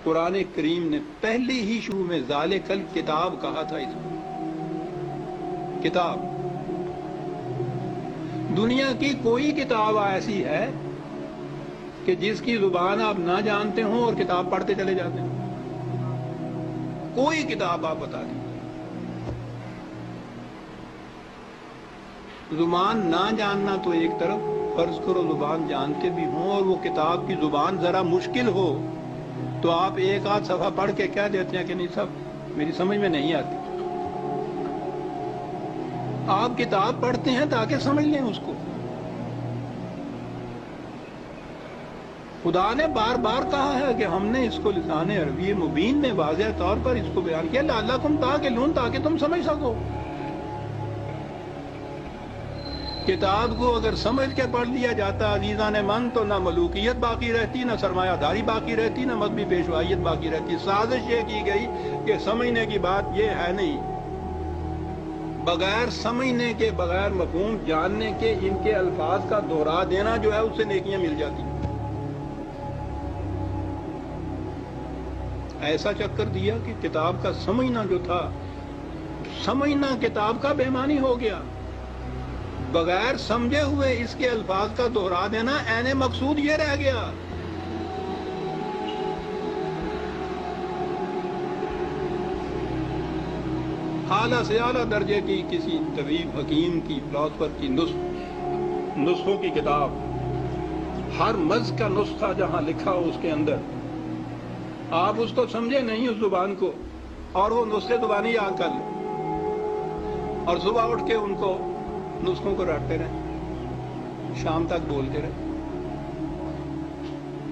قرآن کریم نے پہلی ہی شروع میں ذالکل کتاب کہا تھا. اس کو کتاب، دنیا کی کوئی کتاب ایسی ہے کہ جس کی زبان آپ نہ جانتے ہوں اور کتاب پڑھتے چلے جاتے ہیں؟ کوئی کتاب آپ بتا دیں. زبان نہ جاننا تو ایک طرف، فرض کرو زبان جانتے بھی ہوں اور وہ کتاب کی زبان ذرا مشکل ہو تو آپ ایک آدھ صفحہ پڑھ کے کہہ دیتے ہیں کہ نہیں سب میری سمجھ میں نہیں آتی. آپ کتاب پڑھتے ہیں تاکہ سمجھ لیں اس کو. خدا نے بار بار کہا ہے کہ ہم نے اس کو لسان عربی مبین میں واضح طور پر اس کو بیان کیا، لعلکم تعقلون، تاکہ تم سمجھ سکو. کتاب کو اگر سمجھ کے پڑھ لیا جاتا عزیزان من تو نہ ملوکیت باقی رہتی، نہ سرمایہ داری باقی رہتی، نہ مذہبی پیشوائیت باقی رہتی. سازش یہ کی گئی کہ سمجھنے کی بات یہ ہے نہیں، بغیر سمجھنے کے، بغیر مفہوم جاننے کے ان کے الفاظ کا دوہرا دینا جو ہے اس سے نیکیاں مل جاتی. ایسا چکر دیا کہ کتاب کا سمجھنا جو تھا، سمجھنا کتاب کا بے معنی ہو گیا. بغیر سمجھے ہوئے اس کے الفاظ کا دوہرا دینا عین مقصود یہ رہ گیا. اعلیٰ سے اعلیٰ درجے کی کسی طبیب، حکیم کی، فلاسفر کی نسخوں کی کتاب، ہر مرض کا نسخہ جہاں لکھا ہو اس کے اندر، آپ اس کو سمجھے نہیں اس زبان کو اور وہ نسخے زبانی یاد کر لیں اور صبح اٹھ کے ان کو نسخوں کو رٹتے رہیں، شام تک بولتے رہیں.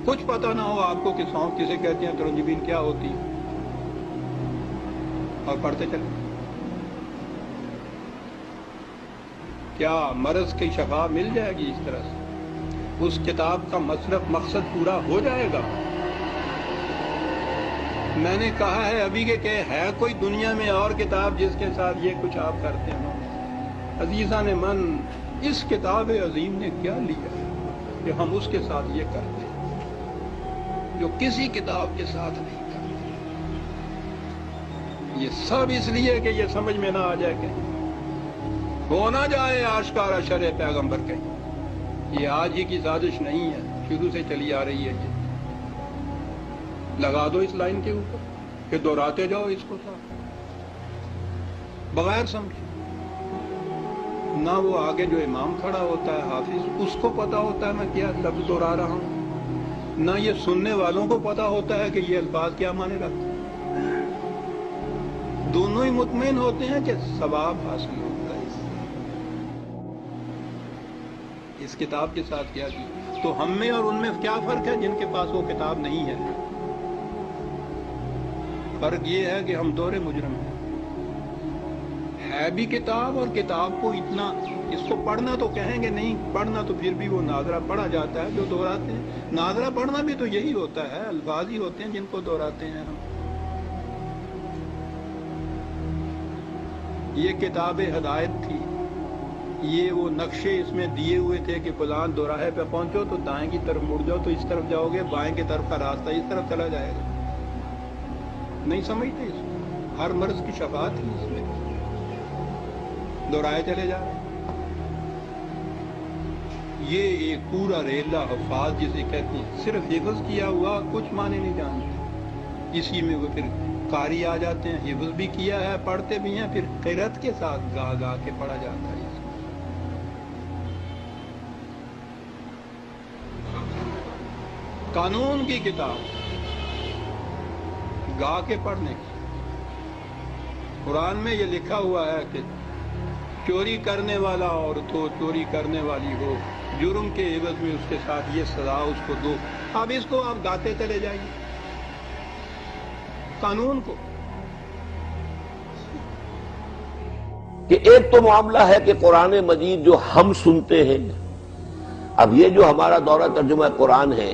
کچھ پتہ نہ ہو آپ کو کہ سونف کسے کہتے ہیں، ترنجبین کیا ہوتی ہے، اور پڑھتے چلیں. کیا مرض کی شفا مل جائے گی اس طرح سے؟ اس کتاب کا مقصد پورا ہو جائے گا؟ میں نے کہا ہے ابھی کہ ہے کوئی دنیا میں اور کتاب جس کے ساتھ یہ کچھ آپ کرتے ہیں؟ عزیزان من، اس کتاب عظیم نے کیا لیا کہ ہم اس کے ساتھ یہ کرتے ہیں جو کسی کتاب کے ساتھ نہیں کرتے. یہ سب اس لیے کہ یہ سمجھ میں نہ آ جائے کہ ہو نہ جائے آشکارا شرع پیغمبر کہیں. یہ آج ہی کی سازش نہیں ہے، شروع سے چلی آ رہی ہے. یہ لگا دو اس لائن کے اوپر کہ دہراتے جاؤ اس کو ساتھ بغیر سمجھے. نہ وہ آگے جو امام کھڑا ہوتا ہے حافظ، اس کو پتا ہوتا ہے میں کیا لفظ دہرا رہا ہوں، نہ یہ سننے والوں کو پتا ہوتا ہے کہ یہ الفاظ کیا معنی رکھتے ہیں. دونوں ہی مطمئن ہوتے ہیں کہ ثواب حاصل ہوتا ہے. اس کتاب کے ساتھ کیا کیا تو ہم میں اور ان میں کیا فرق ہے جن کے پاس وہ کتاب نہیں ہے؟ فرق یہ ہے کہ ہم دور مجرم ہیں. ہے بھی کتاب اور کتاب کو اتنا، اس کو پڑھنا تو کہیں گے نہیں، پڑھنا تو پھر بھی وہ ناظرہ پڑھا جاتا ہے جو دہراتے ہیں. ناظرہ پڑھنا بھی تو یہی ہوتا ہے، الفاظ ہی ہوتے ہیں جن کو دہراتے ہیں ہم. یہ کتاب ہدایت تھی، یہ وہ نقشے اس میں دیے ہوئے تھے کہ فلان دوراہے پہ پہنچو تو دائیں کی طرف مڑ جاؤ تو اس طرف جاؤ گے، بائیں کی طرف کا راستہ اس طرف چلا جائے گا. نہیں سمجھتے اس کو. ہر مرض کی شفا تھی اس میں، دہرائے چلے جا رہے. یہ ایک پورا ریلا حفاظ جسے کہتے ہیں، صرف حفظ کیا ہوا کچھ معنی نہیں جانتے. اسی میں وہ پھر قاری آ جاتے ہیں، حفظ بھی کیا ہے، پڑھتے بھی ہیں، پھر قرأت کے ساتھ گا گا کے پڑھا جاتا ہے. قانون کی کتاب گا کے پڑھنے کی. قرآن میں یہ لکھا ہوا ہے کہ چوری کرنے والا عورت ہو، چوری کرنے والی ہو، جرم کے عوض میں اس کے ساتھ یہ سزا اس کو دو. اب اس کو آپ گاتے چلے جائیے قانون کو. کہ ایک تو معاملہ ہے کہ قرآن مجید جو ہم سنتے ہیں، اب یہ جو ہمارا دورہ ترجمہ قرآن ہے،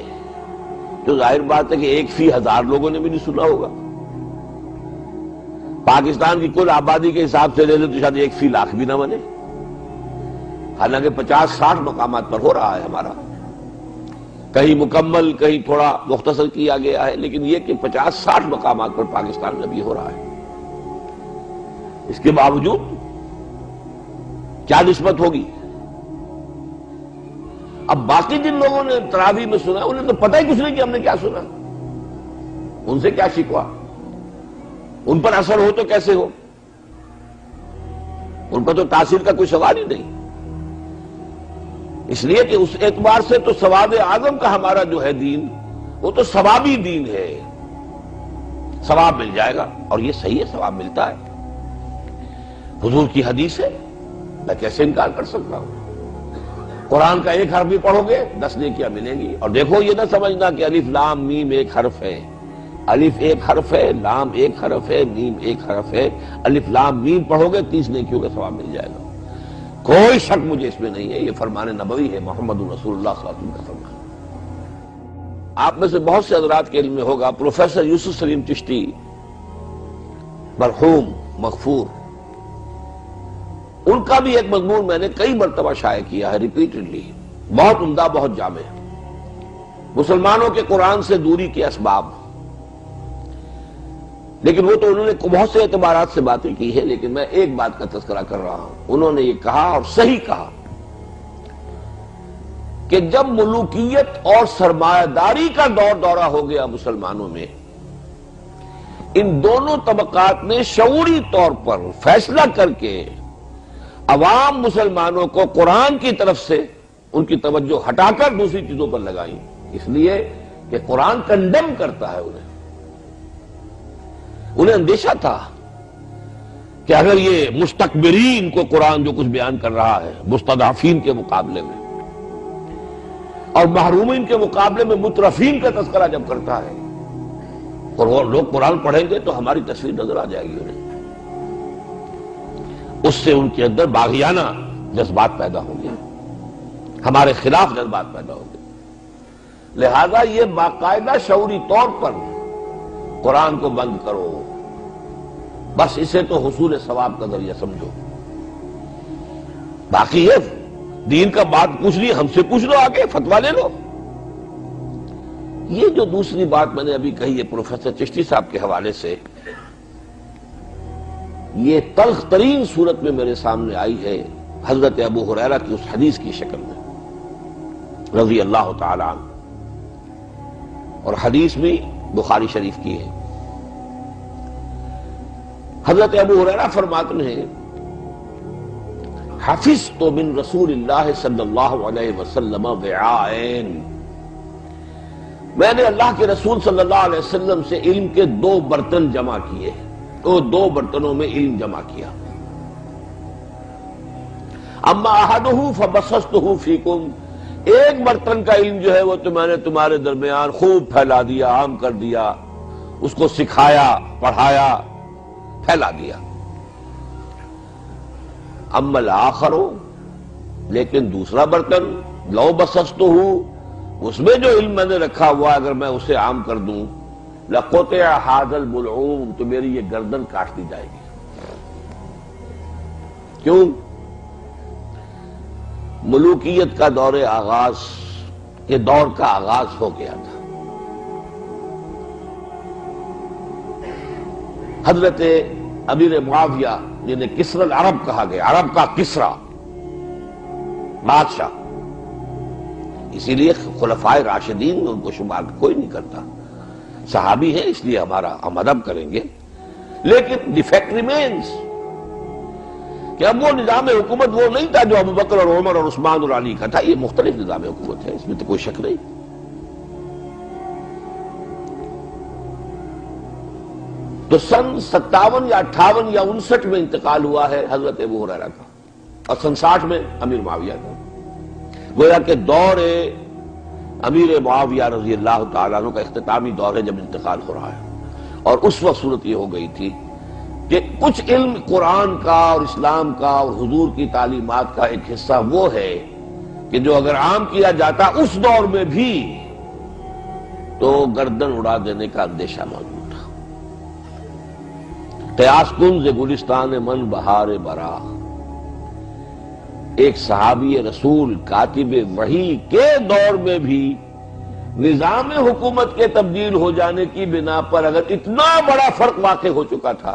جو ظاہر بات ہے کہ 1/1000 لوگوں نے بھی نہیں سنا ہوگا. پاکستان کی کل آبادی کے حساب سے لے لو تو شاید 1/100,000 بھی نہ بنے، حالانکہ 50-60 مقامات پر ہو رہا ہے ہمارا. کہیں مکمل کہیں تھوڑا مختصر کیا گیا ہے، لیکن یہ کہ 50-60 مقامات پر پاکستان میں بھی ہو رہا ہے۔ اس کے باوجود کیا نسبت ہوگی؟ اب باقی جن لوگوں نے تراویح میں سنا انہیں تو پتہ ہی کچھ نہیں کہ ہم نے کیا سنا، ان سے کیا شکوا، ان پر اثر ہو تو کیسے ہو، ان پر تو تاثیر کا کوئی سوال ہی نہیں۔ اس لیے کہ اس اعتبار سے تو ثواب اعظم کا ہمارا جو ہے دین، وہ تو ثوابی دین ہے، ثواب مل جائے گا، اور یہ صحیح ہے، ثواب ملتا ہے، حضور کی حدیث ہے، میں کیسے انکار کر سکتا ہوں؟ قرآن کا ایک حرف بھی پڑھو گے 10 نیکیاں ملیں گی۔ اور دیکھو یہ نہ سمجھنا کہ الف لام میم ایک حرف ہے، الف ایک حرف ہے، لام ایک حرف ہے، میم ایک حرف ہے، الف لام میم پڑھو گے 30 نیکیوں کا ثواب مل جائے گا، کوئی شک مجھے اس میں نہیں ہے، یہ فرمان نبوی ہے، محمد رسول اللہ صلی اللہ علیہ وسلم کا فرمان۔ آپ میں سے بہت سے حضرات کے علم میں ہوگا پروفیسر یوسف سلیم چشتی مرحوم مغفور، ان کا بھی ایک مضمون میں نے کئی مرتبہ شائع کیا ہے ریپیٹڈلی، بہت عمدہ، بہت جامع، مسلمانوں کے قرآن سے دوری کے اسباب۔ لیکن وہ تو انہوں نے بہت سے اعتبارات سے باتیں کی ہے، لیکن میں ایک بات کا تذکرہ کر رہا ہوں۔ انہوں نے یہ کہا اور صحیح کہا کہ جب ملوکیت اور سرمایہ داری کا دورہ ہو گیا مسلمانوں میں، ان دونوں طبقات نے شعوری طور پر فیصلہ کر کے عوام مسلمانوں کو قرآن کی طرف سے ان کی توجہ ہٹا کر دوسری چیزوں پر لگائیں، اس لیے کہ قرآن کنڈم کرتا ہے انہیں اندیشہ تھا کہ اگر یہ مستکبرین کو قرآن جو کچھ بیان کر رہا ہے مستضعفین کے مقابلے میں، اور محرومین کے مقابلے میں مترفین کا تذکرہ جب کرتا ہے، اور وہ لوگ قرآن پڑھیں گے تو ہماری تصویر نظر آ جائے گی انہیں، اس سے ان کے اندر باغیانہ جذبات پیدا ہوں گے، ہمارے خلاف جذبات پیدا ہوں گے۔ لہذا یہ باقاعدہ شعوری طور پر قرآن کو بند کرو، بس اسے تو حصول ثواب کا ذریعہ سمجھو، باقی یہ دین کا بات پوچھ لی، ہم سے پوچھ لو، آگے فتویٰ لے لو۔ یہ جو دوسری بات میں نے ابھی کہی ہے پروفیسر چشتی صاحب کے حوالے سے، یہ تلخ ترین صورت میں میرے سامنے آئی ہے حضرت ابو ہریرہ کی اس حدیث کی شکل میں رضی اللہ تعالی عنہ، اور حدیث بھی بخاری شریف کی ہے۔ حضرت ابو ہریرہ فرماتے ہیں حفظت من رسول اللہ صلی اللہ علیہ وسلم وعاءین، میں نے اللہ کے رسول صلی اللہ علیہ وسلم سے علم کے 2 برتن جمع کیے، تو 2 برتنوں میں علم جمع کیا۔ اما احدہ فبسطہ فیکم، ایک برتن کا علم جو ہے وہ تو میں نے تمہارے درمیان خوب پھیلا دیا، عام کر دیا، اس کو سکھایا، پڑھایا، پھیلا دیا۔ اما الآخر، لیکن دوسرا برتن لو بسطہ، اس میں جو علم میں نے رکھا ہوا اگر میں اسے عام کر دوں لقطع ھذا البلعوم، تو میری یہ گردن کاٹ دی جائے گی۔ کیوں؟ ملوکیت کا دور آغاز، یہ دور کا آغاز ہو گیا تھا۔ حضرت امیر معاویہ جنہیں کسری العرب کہا گیا، عرب کا کسرا بادشاہ، اسی لیے خلفائے راشدین میں ان کو شمار کوئی نہیں کرتا، صحابی ہیں اس لیے ہم ادب کریں گے، لیکن ڈیفیکٹ ریمینز کہ اب وہ نظام حکومت وہ نہیں تھا جو ابوبکر اور عمر اور عثمان اور علی کا تھا، یہ مختلف نظام حکومت ہے، اس میں تو کوئی شک نہیں۔ تو سن 57 یا 58 یا 59 میں انتقال ہوا ہے حضرت ابو ہریرہ کا، اور سن 60 میں امیر معاویہ کا، گویا کہ دور امیر معاویہ رضی اللہ تعالیٰ عنہ کا اختتامی دور ہے جب انتقال ہو رہا ہے۔ اور اس وقت صورت یہ ہو گئی تھی کہ کچھ علم قرآن کا اور اسلام کا اور حضور کی تعلیمات کا ایک حصہ وہ ہے کہ جو اگر عام کیا جاتا اس دور میں بھی تو گردن اڑا دینے کا اندیشہ موجود تھا۔ قیاس کن ز گلستان من بہار برا، ایک صحابی رسول کاتب وحی کے دور میں بھی نظام حکومت کے تبدیل ہو جانے کی بنا پر اگر اتنا بڑا فرق واقع ہو چکا تھا،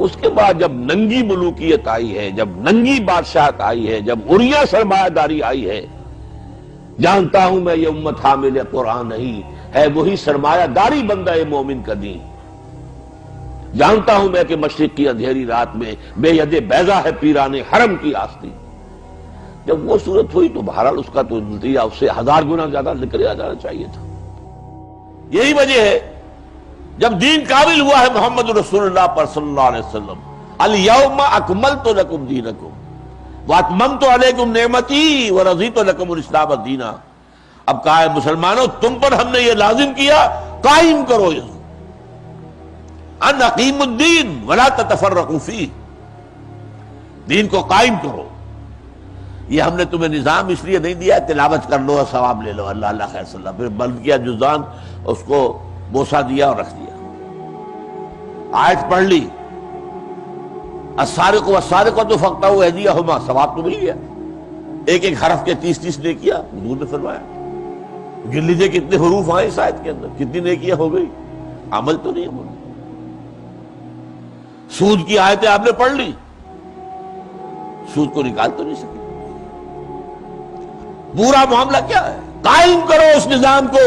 اس کے بعد جب ننگی ملوکیت آئی ہے، جب ننگی بادشاہت آئی ہے، جب عریاں سرمایہ داری آئی ہے، جانتا ہوں میں یہ امت حامل قرآن نہیں ہے، وہی سرمایہ داری بندہ مومن کا دین، جانتا ہوں میں کہ مشرق کی اندھیری رات میں بے ید بیضا ہے پیران حرم کی آستی۔ جب وہ صورت ہوئی تو بہرحال اس کا تو نتیجہ اس سے 1000 گنا زیادہ نکل جانا چاہیے تھا۔ یہی وجہ ہے جب دین کامل ہوا ہے محمد رسول اللہ پر صلی اللہ علیہ وسلم، الیوم اکملت لکم دینکم واتممت علیکم نعمتی ورضیت لکم الاسلام دینا۔ اب کہا ہے مسلمانوں تم پر ہم نے یہ لازم کیا، قائم کرو یہ ان اقیموا الدین ولا تتفرقوا فیہ، دین کو قائم کرو۔ یہ ہم نے تمہیں نظام اس لیے نہیں دیا تلاوت کر لو اور ثواب لے لو، اللہ اللہ خیر صلی اللہ، پھر بند کیا جزان، اس کو بوسہ دیا اور رکھ دیا، آیت پڑھ لی السارق والسارقۃ فاقطعوا ایدیہما، ثواب تو مل گیا، ایک ایک حرف کے 30 نیکیاں حضور نے فرمایا۔ گن لیجیے کتنے حروف آئے اس آیت کے اندر، کتنی نیکیاں ہو گئی، عمل تو نہیں ہوا۔ سود کی آیتیں آپ نے پڑھ لی، سود کو نکال تو نہیں سکے۔ پورا معاملہ کیا ہے؟ قائم کرو اس نظام کو